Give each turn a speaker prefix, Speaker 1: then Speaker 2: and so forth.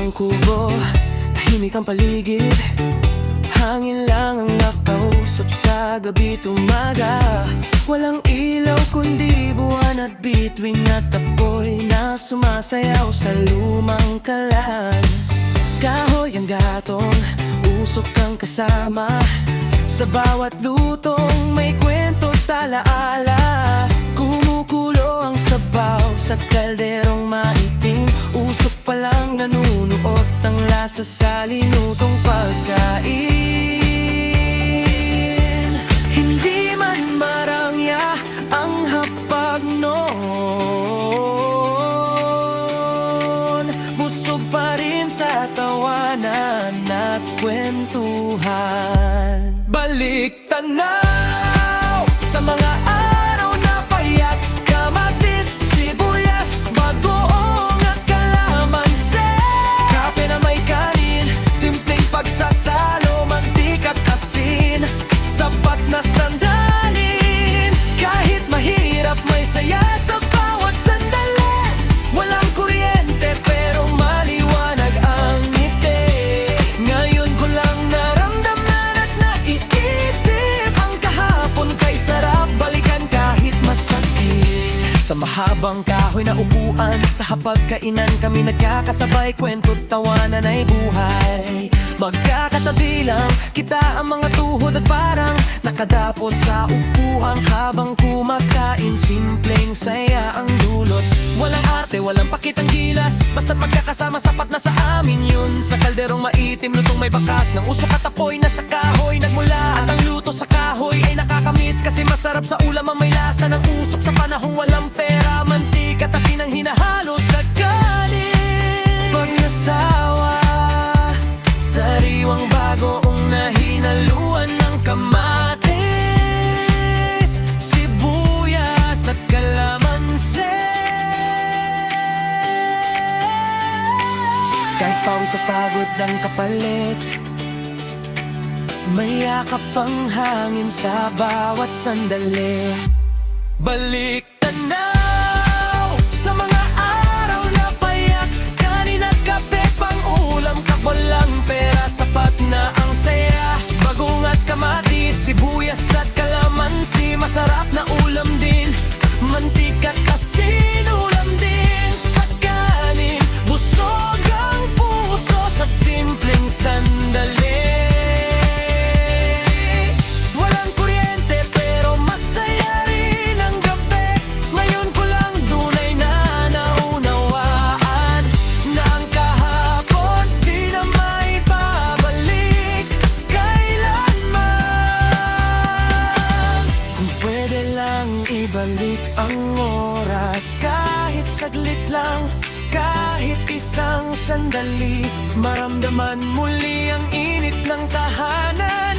Speaker 1: ang kubo, tahimik ang paligid. Hangin lang ang nakausap sa gabi tumaga. Walang ilaw kundi buwan at bituin at apoy na sumasayaw sa lumang kalan. Kahoy ang gatong, usok ang kasama. Sa bawat lutong may kwento talaala. Kumukulo ang sabaw sa kalderong maitim. Usok pa lang nanunuot ang lasa sa linutong pagkain. Hindi man marangya ang hapag noon, busog pa rin sa tawanan at kwentuhan. Balik tanaw sa mga araw na payat, kamatis, sibuyas, bagoong at kalamansi. Kape na may kanin, simpleng pagsasalo, mantika at asin. Sapat na sandalin, kahit mahirap may saya sa bawat sandali. Walang kuryente pero maliwanag ang ngiti. Ngayon ko lang naramdaman at naiisip ang kahapon kay sarap balikan kahit masakit. Sa mahabang kahoy na upuan, sa hapagkainan kami nagkakasabay, kwento't tawanan ay buhay. Magkakatabi lang kita ang mga tuhod at parang nakadapos sa upuan habang kumakain. Simpleng saya ang dulot, walang arte, walang pakitang gilas. Basta't magkakasama sapat na sa amin yun. Sa kalderong maitim, lutong may bakas ng usok at apoy na sa kahoy nagmula. At ang luto sa kahoy ay nakakamiss kasi masarap sa ulam ang may lasa ng usok. Sa panahong walang pera, mantika at asin ang hinahalo sa kanin. Pag nasawa, sariwang bagoong nahinaluan ng kamatis, sibuyas at kalamansi. Kahit pawis sa pagod ang kapalit, may yakap ang hangin sa bawat sandali. Balik tanaw sa mga araw na payak, kanin at kape pang ulam, walang pera, sapat na ang saya. Bagong at kamatis, sibuyas at kalamansi, masarap na ulam din. Mantika at asin, ulam din sa kanin. Busog ang puso sa simpleng sandali. Walang kuryente pero masaya rin ang gabi. Ngayon ko lang dunay na naunawaan na ang kahapon di na maibabalik kailanman. Kung pwede lang ibalik ang oras, kahit saglit lang, kahit isang sandali, maramdaman muli ang init ng tahanan.